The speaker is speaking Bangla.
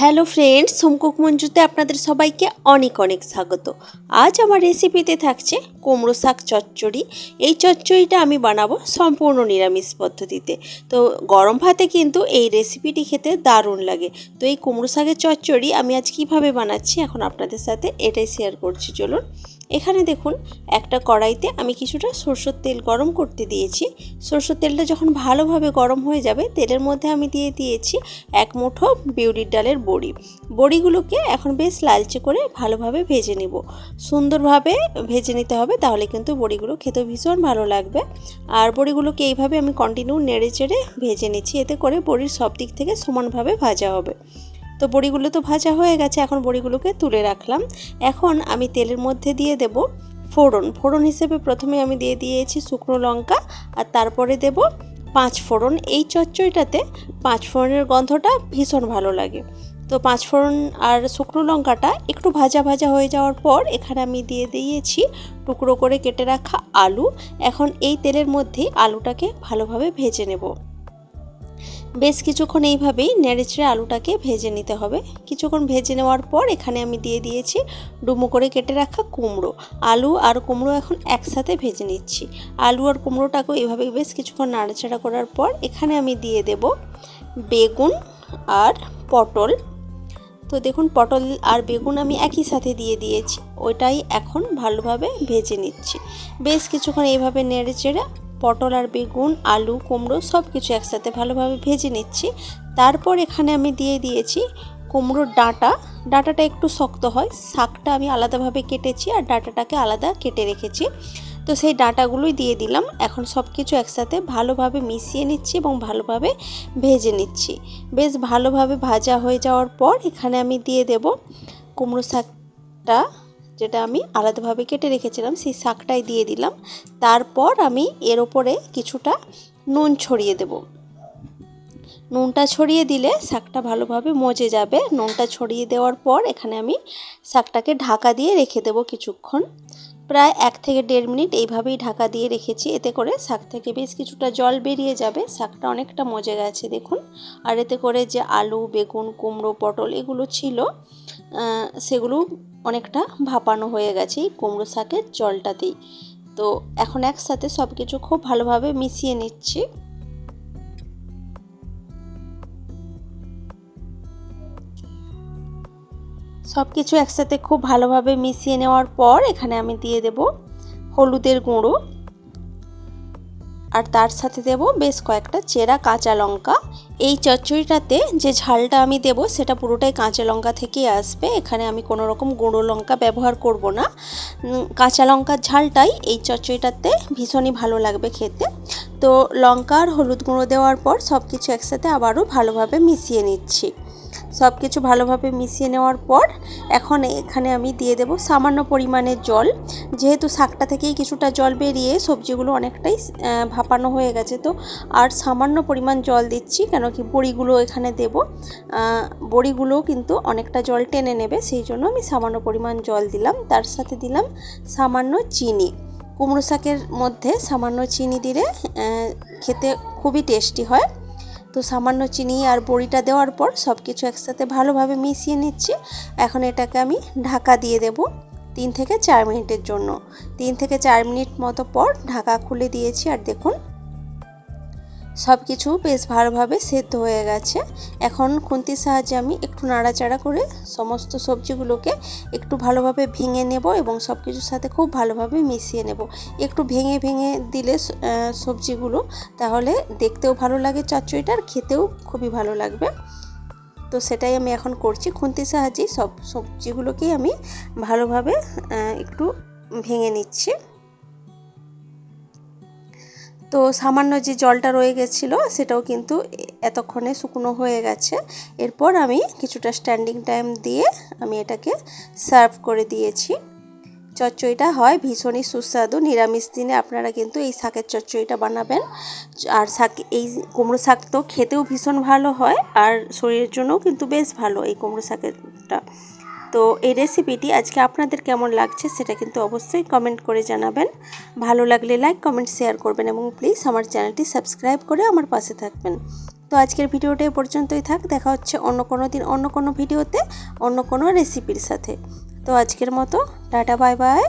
হ্যালো ফ্রেন্ডস, হোম কুক মঞ্জুতে আপনাদের সবাইকে অনেক অনেক স্বাগত। আজ আমার রেসিপিতে থাকছে কুমড়ো শাক চচ্চড়ি। এই চচ্চড়িটা আমি বানাবো সম্পূর্ণ নিরামিষ পদ্ধতিতে। তো গরম ভাতে কিন্তু এই রেসিপিটি খেতে দারুণ লাগে। তো এই কুমড়ো শাকের চচ্চড়ি আমি আজ কিভাবে বানাচ্ছি এখন আপনাদের সাথে এটাই শেয়ার করছি। চলুন। এখানে দেখুন, একটা কড়াইতে আমি কিছুটা সরষের তেল গরম করতে দিয়েছি। সরষের তেলটা যখন ভালোভাবে গরম হয়ে যাবে, তেলের মধ্যে আমি দিয়ে দিয়েছি এক মুঠো বিউলির ডালের বড়ি। বড়িগুলোকে এখন বেশ লালচে করে ভালোভাবে ভেজে নিব। সুন্দরভাবে ভেজে নিতে হবে, তাহলে কিন্তু বড়িগুলো খেতে ভীষণ ভালো লাগবে। আর বড়িগুলোকে এইভাবে আমি কন্টিনিউ নেড়ে চেড়ে ভেজে নিচ্ছি, এতে করে বড়ির সব দিক থেকে সমানভাবে ভাজা হবে। তো বড়িগুলো তো ভাজা হয়ে গেছে, এখন বড়িগুলোকে তুলে রাখলাম। এখন আমি তেলের মধ্যে দিয়ে দেব ফোড়ন হিসেবে প্রথমে আমি দিয়ে দিয়েছি শুকনো লঙ্কা, আর তারপরে দেব 5 ফোড়ন। এই চচ্চড়িটাতে 5 ফোড়নের গন্ধটা ভীষণ ভালো লাগে। তো 5 ফোড়ন আর শুকনো লঙ্কাটা একটু ভাজা ভাজা হয়ে যাওয়ার পর এখানে আমি দিয়ে দিয়েছি টুকরো করে কেটে রাখা আলু। এখন এই তেলের মধ্যেই আলুটাকে ভালোভাবে ভেজে নেব। বেশ কিছুক্ষণ এইভাবেই নেড়েচেড়ে আলুটাকে ভেজে নিতে হবে। কিছুক্ষণ ভেজে নেওয়ার পর এখানে আমি দিয়ে দিয়েছি ডুমো করে কেটে রাখা কুমড়ো। আলু আর কুমড়ো এখন একসাথে ভেজে নিচ্ছি। আলু আর কুমড়োটাকেও এইভাবে বেশ কিছুক্ষণ নাড়াচাড়া করার পর এখানে আমি দিয়ে দেব বেগুন আর পটল। তো দেখুন, পটল আর বেগুন আমি একই সাথে দিয়ে দিয়েছি, ওইটাই এখন ভালোভাবে ভেজে নিচ্ছি। বেশ কিছুক্ষণ এইভাবে নেড়ে চেড়ে পটল আর বেগুন, আলু, কুমড়ো সব কিছু একসাথে ভালোভাবে ভেজে নিচ্ছি। তারপর এখানে আমি দিয়ে দিয়েছি কুমড়োর ডাঁটাটা একটু শক্ত হয়, শাকটা আমি আলাদাভাবে কেটেছি আর ডাঁটাটাকে আলাদা কেটে রেখেছি। তো সেই ডাঁটাগুলোই দিয়ে দিলাম। এখন সব কিছু একসাথে ভালোভাবে মিশিয়ে নিচ্ছি এবং ভালোভাবে ভেজে নিচ্ছি। বেশ ভালোভাবে ভাজা হয়ে যাওয়ার পর এখানে আমি দিয়ে দেব কুমড়ো শাকটা, যেটা আমি আলাদাভাবে কেটে রেখেছিলাম, সেই শাকটাই দিয়ে দিলাম। তারপর আমি এর ওপরে কিছুটা নুন ছড়িয়ে দেব। নুনটা ছড়িয়ে দিলে শাকটা ভালোভাবে মজে যাবে। নুনটা ছড়িয়ে দেওয়ার পর এখানে আমি শাকটাকে ঢাকা দিয়ে রেখে দেব কিছুক্ষণ। প্রায় 1 থেকে 1.5 মিনিট এইভাবেই ঢাকা দিয়ে রেখেছি, এতে করে শাক থেকে বেশ কিছুটা জল বেরিয়ে যাবে। শাকটা অনেকটা মজে গেছে দেখুন। আর এতে করে যে আলু, বেগুন, কুমড়ো, পটল এগুলো ছিল, সেগুলো অনেকটা ভাপানো হয়ে গেছে এই কুমড়ো শাকের জলটাতেই। তো এখন একসাথে সব কিছু খুব ভালোভাবে মিশিয়ে নিচ্ছি। সব কিছু একসাথে খুব ভালোভাবে মিশিয়ে নেওয়ার পর এখানে আমি দিয়ে দেব হলুদের গুঁড়ো, আর তার সাথে দেব বেশ কয়েকটা চেরা কাঁচা লঙ্কা। এই চচ্চড়িটাতে যে ঝালটা আমি দেব সেটা পুরোটাই কাঁচা লঙ্কা থেকেই আসবে। এখানে আমি কোনো রকম গুঁড়ো লঙ্কা ব্যবহার করব না। কাঁচা লঙ্কার ঝালটাই এই চচ্চড়িটাতে ভীষণই ভালো লাগবে খেতে। তো লঙ্কা আর হলুদ গুঁড়ো দেওয়ার পর সব কিছু একসাথে আবারও ভালোভাবে মিশিয়ে নিচ্ছি। সব কিছু ভালোভাবে মিশিয়ে নেওয়ার পর এখন এখানে আমি দিয়ে দেব সামান্য পরিমাণে জল। যেহেতু শাকটা থেকেই কিছুটা জল বেরিয়ে সবজিগুলো অনেকটাই ভাপানো হয়ে গেছে, তো আর সামান্য পরিমাণ জল দিচ্ছি, কেন কি বড়িগুলো এখানে দেব। বড়িগুলোও কিন্তু অনেকটা জল টেনে নেবে, সেই জন্য আমি সামান্য পরিমাণ জল দিলাম। তার সাথে দিলাম সামান্য চিনি। কুমড়ো শাকের মধ্যে সামান্য চিনি দিলে খেতে খুবই টেস্টি হয়। তো সামান্য চিনি আর বড়িটা দেওয়ার পর সব কিছু একসাথে ভালোভাবে মিশিয়ে নিচ্ছি। এখন এটাকে আমি ঢাকা দিয়ে দেব 3 থেকে 4 মিনিটের জন্য। 3 থেকে 4 মিনিট মতো পর ঢাকা খুলে দিয়েছি, আর দেখুন সব কিছু বেশ ভালোভাবে সেদ্ধ হয়ে গেছে। এখন খুন্তির সাহায্যে আমি একটু নাড়াচাড়া করে সমস্ত সবজিগুলোকে একটু ভালোভাবে ভেঙে নেব এবং সব কিছুর সাথে খুব ভালোভাবে মিশিয়ে নেব। একটু ভেঙে ভেঙে দিলে সবজিগুলো, তাহলে দেখতেও ভালো লাগে চচ্চড়িটা, আর খেতেও খুবই ভালো লাগবে। তো সেটাই আমি এখন করছি। খুন্তির সাহায্যে সব সবজিগুলোকেই আমি ভালোভাবে একটু ভেঙে নিচ্ছি। তো সামান্য যে জলটা রয়ে গেছিলো সেটাও কিন্তু এতক্ষণে শুকনো হয়ে গেছে। এরপর আমি কিছুটা স্ট্যান্ডিং টাইম দিয়ে আমি এটাকে সার্ভ করে দিয়েছি। চচ্চড়িটা হয় ভীষণই সুস্বাদু। নিরামিষ দিনে আপনারা কিন্তু এই শাকের চচ্চড়িটা বানাবেন। আর এই কুমড়ো শাক তো খেতেও ভীষণ ভালো হয়, আর শরীরের জন্যও কিন্তু বেশ ভালো এই কুমড়ো শাকেরটা। তো এই রেসিপিটি আজকে আপনাদের কেমন লাগছে সেটা কিন্তু অবশ্যই কমেন্ট করে জানাবেন। ভালো লাগলে লাইক, কমেন্ট, শেয়ার করবেন এবং প্লিজ আমার চ্যানেলটি সাবস্ক্রাইব করে আমার পাশে থাকবেন। তো আজকের ভিডিওটা এ পর্যন্তই থাক, দেখা হচ্ছে অন্য কোনো দিন অন্য কোনো ভিডিওতে অন্য কোনো রেসিপির সাথে। তো আজকের মতো টাটা বাই বাই।